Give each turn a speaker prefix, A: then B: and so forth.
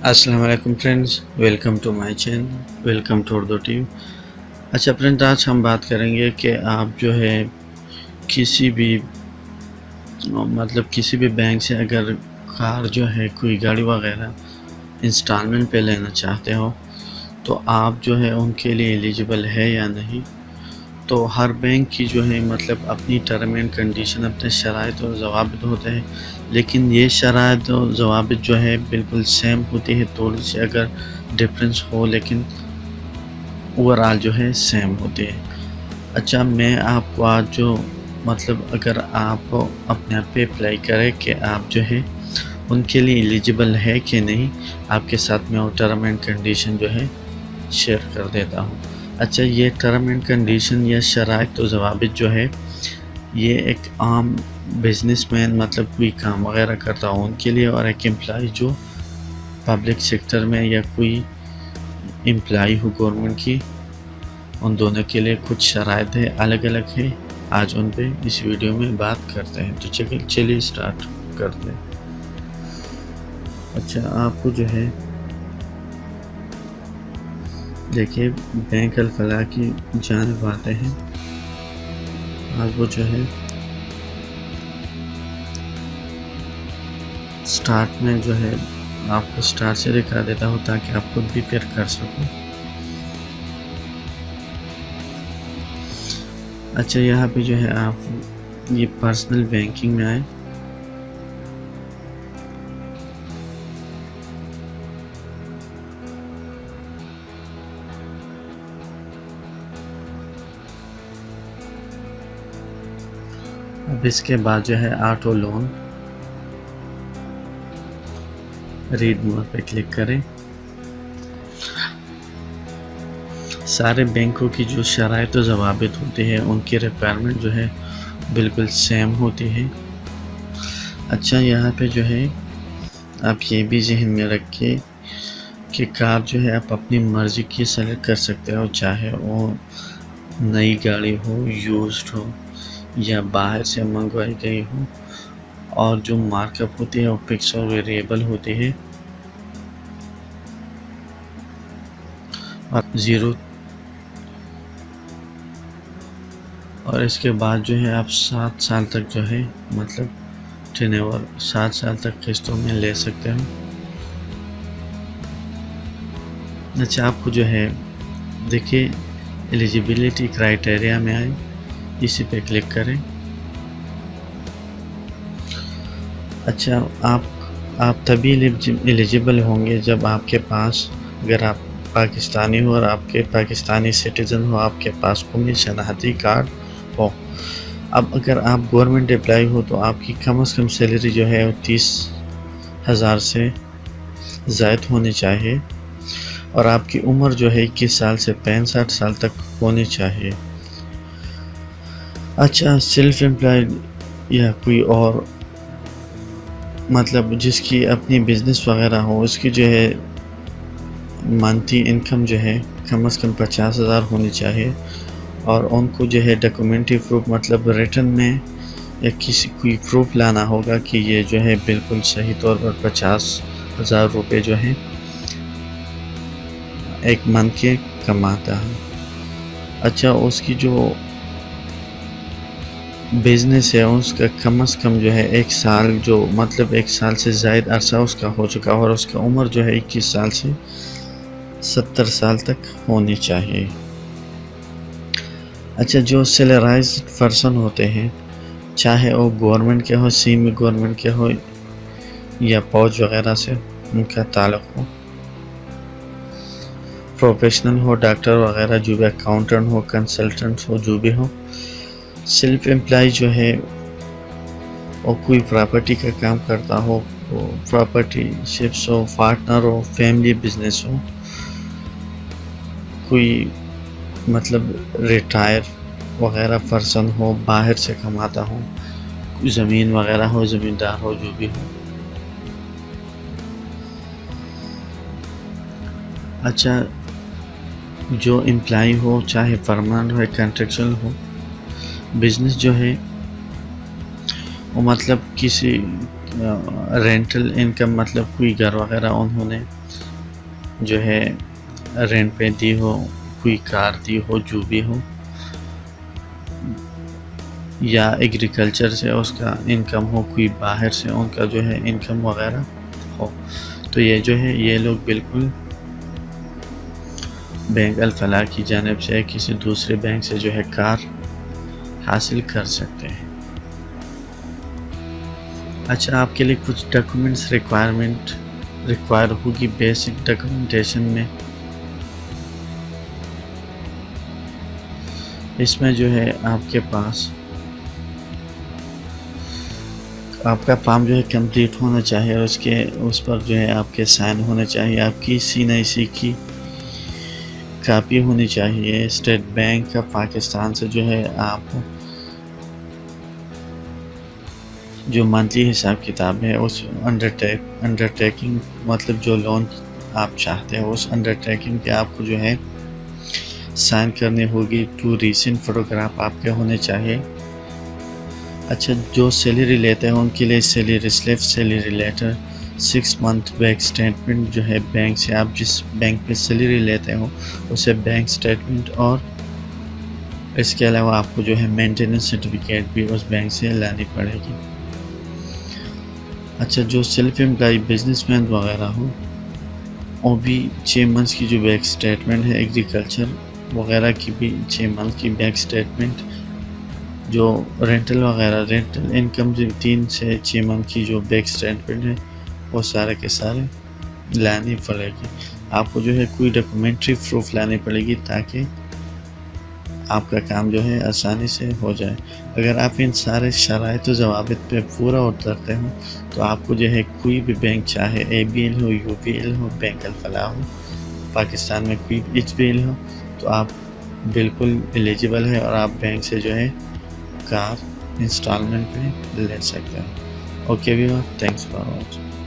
A: السلام علیکم friends, welcome to my channel, welcome to Urdu team. اچھا فرینڈ، آج ہم بات کریں گے کہ آپ جو ہے کسی بھی بینک سے اگر کار جو ہے کوئی گاڑی وغیرہ انسٹالمنٹ پہ لینا چاہتے ہو تو آپ جو ہے ان کے لیے ایلیجیبل ہے یا نہیں۔ تو ہر بینک کی جو ہے اپنی ٹرم اینڈ کنڈیشن، اپنے شرائط و ضوابط ہوتے ہیں، لیکن یہ شرائط و ضوابط جو ہے بالکل سیم ہوتی ہے، تھوڑی سی اگر ڈفرینس ہو لیکن اوورآل جو ہے سیم ہوتی ہے۔ اچھا، میں آپ کو آج جو اگر آپ اپنے آپ پہ اپلائی کریں کہ آپ جو ہے ان کے لیے ایلیجیبل ہے کہ نہیں، آپ کے ساتھ میں وہ ٹرم اینڈ کنڈیشن جو ہے شیئر کر دیتا ہوں۔ اچھا، یہ ٹرم اینڈ کنڈیشن یا شرائط و ضوابط جو ہے یہ ایک عام بزنس مین کوئی کام وغیرہ کرتا ہوں ان کے لیے، اور ایک امپلائی جو پبلک سیکٹر میں یا کوئی امپلائی ہو گورنمنٹ کی، ان دونوں کے لیے کچھ شرائط ہے، الگ الگ ہے۔ آج ان پہ اس ویڈیو میں بات کرتے ہیں، تو چلیے سٹارٹ کرتے ہیں۔ اچھا، آپ کو جو ہے دیکھیے بینک الفلاح کی جانب آتے ہیں۔ آپ کو جو ہے سٹارٹ میں جو ہے آپ کو سٹارٹ سے دکھا دیتا ہوں تاکہ آپ خود بھی پھر کر سکو۔ اچھا، یہاں پہ جو ہے آپ یہ پرسنل بینکنگ میں آئے۔ اب اس کے بعد جو ہے آٹو لون، ریڈ مور پہ کلک کریں۔ سارے بینکوں کی جو شرائط و ضوابط ہوتے ہیں ان کی ریکوائرمنٹ جو ہے بالکل سیم ہوتی ہے۔ اچھا، یہاں پہ جو ہے آپ یہ بھی ذہن میں رکھیں کہ کار جو ہے آپ اپنی مرضی کی سلیکٹ کر سکتے ہو، چاہے وہ نئی گاڑی ہو، یوزڈ ہو یا باہر سے منگوائی گئی ہو، اور جو مارک اپ ہوتی ہے وہ فکس اور ویریبل ہوتی ہے، زیرو، اور اس کے بعد جو ہے آپ 7 سال تک جو ہے ٹرن 7 سال تک قسطوں میں لے سکتے ہو۔ اچھا، آپ کو جو ہے دیکھیے ایلیجیبلٹی کرائٹیریا میں آئے، اسی پہ کلک کریں۔ اچھا، آپ تبھی ایلیجیبل ہوں گے جب آپ کے پاس، اگر آپ پاکستانی ہو اور آپ کے پاکستانی سٹیزن ہو، آپ کے پاس قومی شناختی کارڈ ہو۔ اب اگر آپ گورنمنٹ امپلائی ہو تو آپ کی کم از کم سیلری جو ہے 30,000 سے زائد ہونی چاہیے، اور آپ کی عمر جو ہے 21 سال سے 65 سال تک ہونی چاہیے۔ اچھا، سیلف امپلائڈ یا کوئی اور جس کی اپنی بزنس وغیرہ ہو، اس کی جو ہے منتھی انکم جو ہے کم از کم 50,000 ہونی چاہیے، اور ان کو جو ہے ڈاکومنٹری پروف ریٹن میں یا کوئی پروف لانا ہوگا کہ یہ جو ہے بالکل صحیح طور پر 50,000 روپے جو ہے ایک منتھ کے کماتا ہے۔ اچھا، اس کی جو بزنس ہے اس کا کم از کم جو ہے 1 سال، جو 1 سال سے زائد عرصہ اس کا ہو چکا، اور اس کا عمر جو ہے 21 سال سے 70 سال تک ہونی چاہیے۔ اچھا، جو سیلرائزڈ پرسن ہوتے ہیں، چاہے وہ گورنمنٹ کے ہو، سیمی گورنمنٹ کے ہو یا فوج وغیرہ سے ان کا تعلق ہو، پروفیشنل ہو، ڈاکٹر وغیرہ، جو بھی اکاؤنٹنٹ ہو، کنسلٹنٹ ہو، جو بھی ہو، سیلف امپلائی جو ہے وہ کوئی پراپرٹی کا کام کرتا ہو، پراپرٹی شپس ہو، پارٹنر ہو، فیملی بزنس ہو، کوئی ریٹائر وغیرہ پرسن ہو، باہر سے کماتا ہو، زمین وغیرہ ہو، زمیندار ہو، جو بھی ہو۔ اچھا، جو امپلائی ہو، چاہے پرماننٹ ہو یا کنٹریکچوئل ہو، بزنس جو ہے وہ کسی رینٹل انکم کوئی گھر وغیرہ انہوں نے جو ہے رینٹ پہ دی ہو، کوئی کار دی ہو، جو بھی ہو، یا ایگریکلچر سے اس کا انکم ہو، کوئی باہر سے ان کا جو ہے انکم وغیرہ ہو، تو یہ جو ہے یہ لوگ بالکل بینک الفلاح کی جانب سے کسی دوسرے بینک سے جو ہے کار حاصل کر سکتے ہیں۔ اچھا، آپ کے لیے کچھ ڈاکومنٹس ریکوائر ہوگی بیسک ڈاکومنٹیشن میں۔ اس میں جو ہے آپ کے پاس آپ کا فارم جو ہے کمپلیٹ ہونا چاہیے، اور اس پر جو ہے آپ کے سائن ہونے چاہیے، آپ کی CNIC کی کاپی ہونی چاہیے، اسٹیٹ بینک کا پاکستان سے جو ہے آپ جو منتھلی حساب کتاب ہے اس انڈرٹیکنگ مطلب جو لون آپ چاہتے ہیں اس انڈرٹیکنگ کے آپ کو جو ہے سائن کرنی ہوگی۔ 2 ریسنٹ فوٹوگراف آپ کے ہونے چاہیے۔ اچھا، جو سیلری لیتے ہیں ان کے لیے salary slip, salary letter, 6 month bank statement جو ہے بینک سے آپ جس بینک پہ سیلری لیتے ہو اسے بینک سٹیٹمنٹ، اور اس کے علاوہ آپ کو جو ہے مینٹیننس سرٹیفکیٹ بھی اس بینک سے لانی پڑے گی۔ اچھا، جو سیلف امپلائی بزنس مین وغیرہ ہو وہ بھی 6 منتھس کی جو بینک سٹیٹمنٹ ہے، ایگریکلچر وغیرہ کی بھی 6 منتھ کی بینک سٹیٹمنٹ، جو رینٹل وغیرہ رینٹل انکم 3 سے 6 منتھ کی جو بینک سٹیٹمنٹ ہے وہ سارے کے سارے لانی پڑے گی۔ آپ کو جو ہے کوئی ڈاکومنٹری پروف لانی پڑے گی تاکہ آپ کا کام جو ہے آسانی سے ہو جائے۔ اگر آپ ان سارے شرائط و ضوابط پہ پورا اترتے ہو تو آپ کو جو ہے کوئی بھی بینک، چاہے ABL ہو، UBL ہو، بینک الفلاح ہو، پاکستان میں کوئی HBL ہو، تو آپ بالکل ایلیجیبل ہے اور آپ بینک سے جو ہے کار انسٹالمنٹ پہ لے سکتے ہیں۔ Okay viewer, thanks for watching.